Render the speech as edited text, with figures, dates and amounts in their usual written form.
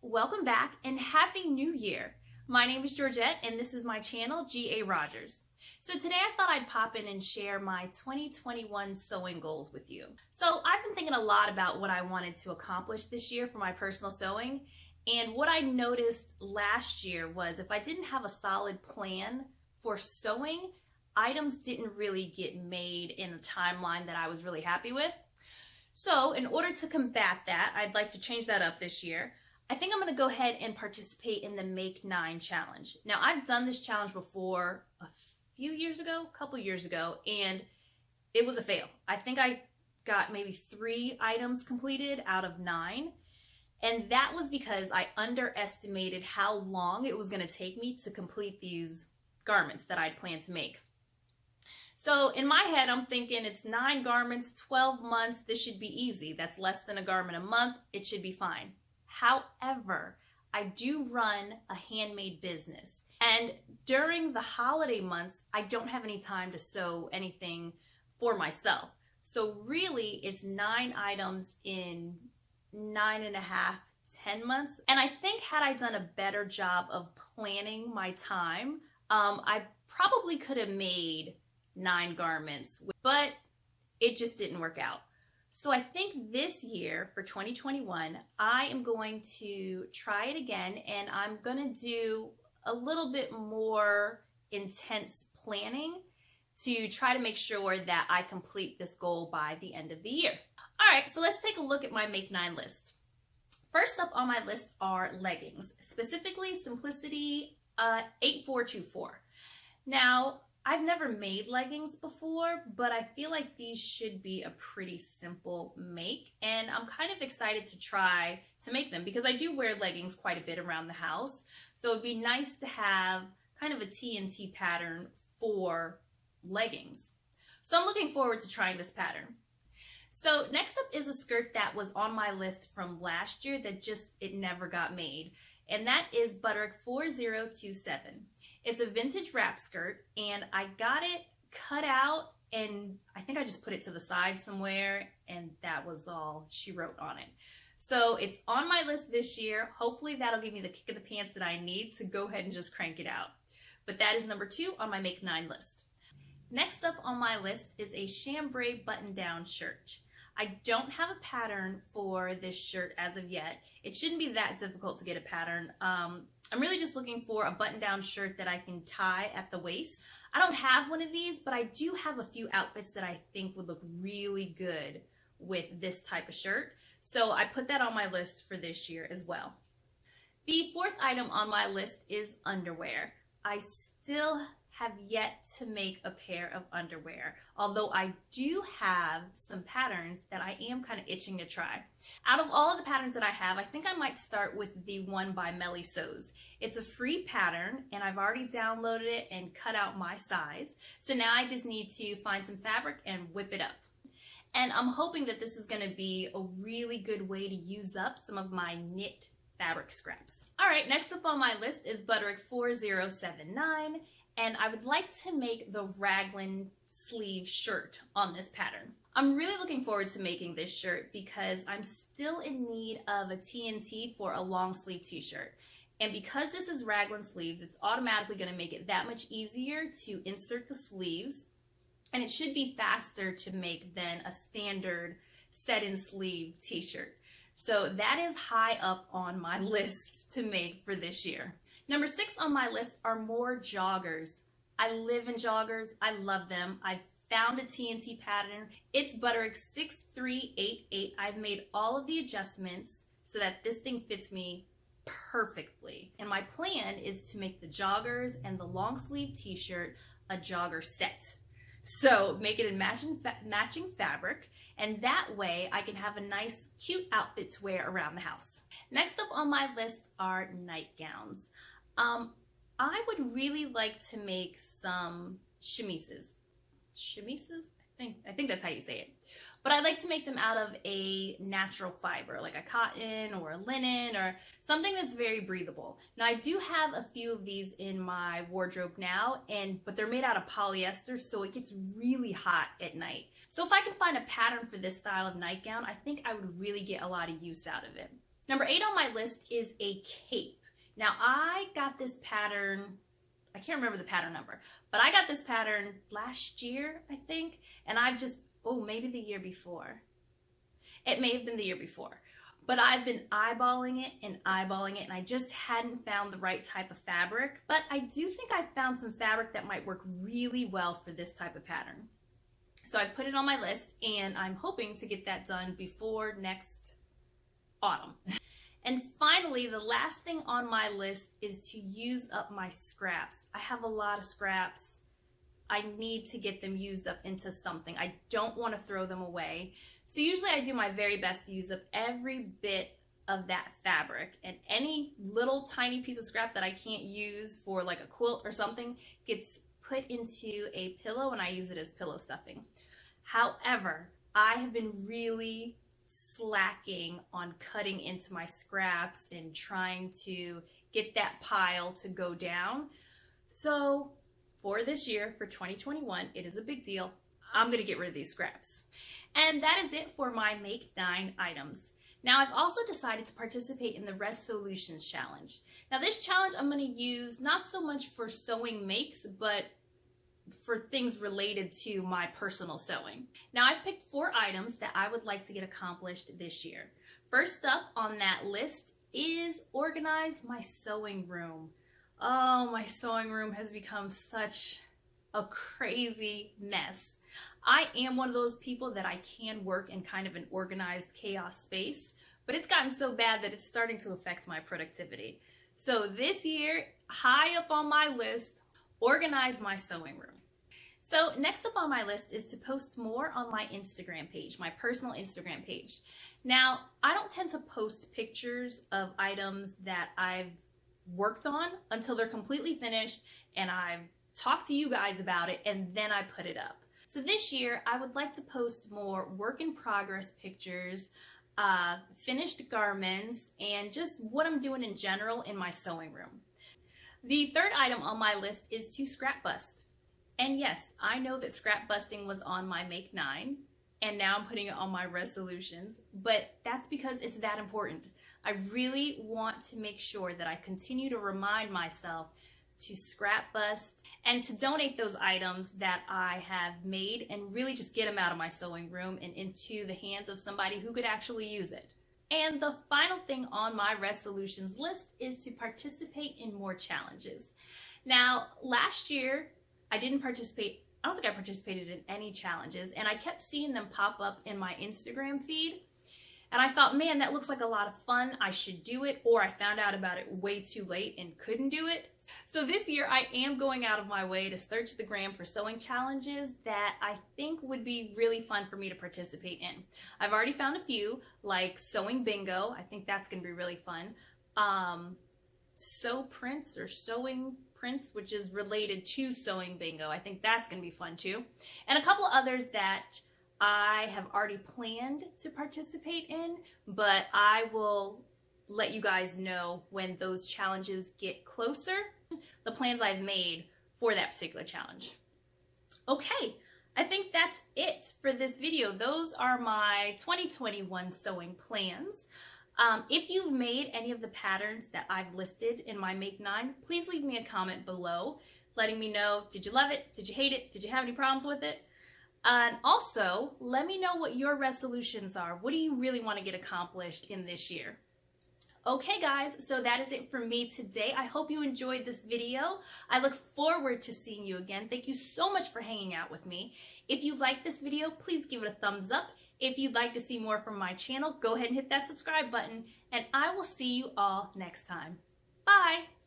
welcome back and Happy New Year. My name is Georgette and this is my channel, G.A. Rodgers. So today I thought I'd pop in and share my 2021 sewing goals with you. So I've been thinking a lot about what I wanted to accomplish this year for my personal sewing, and what I noticed last year was if I didn't have a solid plan for sewing, items didn't really get made in a timeline that I was really happy with. So in order to combat that, I'd like to change that up this year. I think I'm going to go ahead and participate in the Make9 challenge. Now, I've done this challenge before a couple years ago, and it was a fail. I think I got maybe 3 items completed out of 9, and that was because I underestimated how long it was going to take me to complete these garments that I'd planned to make. So in my head, I'm thinking it's 9 garments, 12 months, this should be easy. That's less than a garment a month, it should be fine. However, I do run a handmade business, and during the holiday months, I don't have any time to sew anything for myself. So really, it's 9 items in 9.5, 10 months. And I think had I done a better job of planning my time, I probably could have made 9 garments, but it just didn't work out. So I think this year for 2021, I am going to try it again, and I'm going to do a little bit more intense planning to try to make sure that I complete this goal by the end of the year. All right, so let's take a look at my Make9 list. First up on my list are leggings, specifically Simplicity 8424. Now, I've never made leggings before, but I feel like these should be a pretty simple make, and I'm kind of excited to try to make them because I do wear leggings quite a bit around the house, so it'd be nice to have kind of a TNT pattern for leggings. So I'm looking forward to trying this pattern. So next up is a skirt that was on my list from last year that it never got made, and that is Butterick 4027. It's a vintage wrap skirt, and I got it cut out, and I think I just put it to the side somewhere, and that was all she wrote on it. So it's on my list this year. Hopefully that'll give me the kick of the pants that I need to go ahead and just crank it out. But that is number 2 on my Make9 list. Next up on my list is a chambray button-down shirt. I don't have a pattern for this shirt as of yet. It shouldn't be that difficult to get a pattern. I'm really just looking for a button-down shirt that I can tie at the waist. I don't have one of these, but I do have a few outfits that I think would look really good with this type of shirt. So I put that on my list for this year as well. The 4th item on my list is underwear. I still have yet to make a pair of underwear, although I do have some patterns that I am kind of itching to try. Out of all of the patterns that I have, I think I might start with the one by Melly Sews. It's a free pattern, and I've already downloaded it and cut out my size. So now I just need to find some fabric and whip it up. And I'm hoping that this is going to be a really good way to use up some of my knit fabric scraps. All right, next up on my list is Butterick 4079. And I would like to make the raglan sleeve shirt on this pattern. I'm really looking forward to making this shirt because I'm still in need of a TNT for a long sleeve t-shirt. And because this is raglan sleeves, it's automatically going to make it that much easier to insert the sleeves. And it should be faster to make than a standard set-in sleeve t-shirt. So that is high up on my list to make for this year. Number 6 on my list are more joggers. I live in joggers. I love them. I've found a TNT pattern. It's Butterick 6388. I've made all of the adjustments so that this thing fits me perfectly. And my plan is to make the joggers and the long sleeve t-shirt a jogger set. So make it in matching fabric, and that way I can have a nice, cute outfit to wear around the house. Next up on my list are nightgowns. I would really like to make some chemises. Chemises? I think that's how you say it. But I like to make them out of a natural fiber, like a cotton or a linen or something that's very breathable. Now, I do have a few of these in my wardrobe now, but they're made out of polyester, so it gets really hot at night. So if I can find a pattern for this style of nightgown, I think I would really get a lot of use out of it. Number 8 on my list is a cape. Now I got this pattern, I can't remember the pattern number, but I got this pattern last year, I think, and I've just, oh, maybe the year before. It may have been the year before, but I've been eyeballing it, and I just hadn't found the right type of fabric, but I do think I found some fabric that might work really well for this type of pattern. So I put it on my list, and I'm hoping to get that done before next autumn. And finally, the last thing on my list is to use up my scraps. I have a lot of scraps. I need to get them used up into something. I don't want to throw them away. So usually I do my very best to use up every bit of that fabric, and any little tiny piece of scrap that I can't use for like a quilt or something gets put into a pillow, and I use it as pillow stuffing. However, I have been really slacking on cutting into my scraps and trying to get that pile to go down. So for this year, for 2021, it is a big deal. I'm going to get rid of these scraps. And that is it for my Make 9 items. Now I've also decided to participate in the Resewlutions challenge. Now this challenge I'm going to use not so much for sewing makes, but for things related to my personal sewing. Now I've picked 4 items that I would like to get accomplished this year. First up on that list is organize my sewing room. Oh, my sewing room has become such a crazy mess. I am one of those people that I can work in kind of an organized chaos space, but it's gotten so bad that it's starting to affect my productivity. So this year, high up on my list, organize my sewing room. So next up on my list is to post more on my Instagram page, my personal Instagram page. Now, I don't tend to post pictures of items that I've worked on until they're completely finished and I've talked to you guys about it, and then I put it up. So this year, I would like to post more work in progress pictures, finished garments, and just what I'm doing in general in my sewing room. The third item on my list is to scrap bust. And yes, I know that scrap busting was on my Make 9, and now I'm putting it on my Resewlutions, but that's because it's that important. I really want to make sure that I continue to remind myself to scrap bust and to donate those items that I have made and really just get them out of my sewing room and into the hands of somebody who could actually use it. And the final thing on my Resewlutions list is to participate in more challenges. Now, last year, I don't think I participated in any challenges, and I kept seeing them pop up in my Instagram feed. And I thought, man, that looks like a lot of fun. I should do it. Or I found out about it way too late and couldn't do it. So this year I am going out of my way to search the gram for sewing challenges that I think would be really fun for me to participate in. I've already found a few, like sewing bingo. I think that's going to be really fun. Sew prints or sewing prints, which is related to sewing bingo. I think that's going to be fun too. And a couple others that I have already planned to participate in, but I will let you guys know when those challenges get closer, the plans I've made for that particular challenge. Okay, I think that's it for this video. Those are my 2021 sewing plans. If you've made any of the patterns that I've listed in my Make 9, please leave me a comment below letting me know, did you love it? Did you hate it? Did you have any problems with it? And also, let me know what your resolutions are. What do you really want to get accomplished in this year? Okay guys, so that is it for me today. I hope you enjoyed this video. I look forward to seeing you again. Thank you so much for hanging out with me. If you liked this video, please give it a thumbs up. If you'd like to see more from my channel, go ahead and hit that subscribe button, and I will see you all next time. Bye!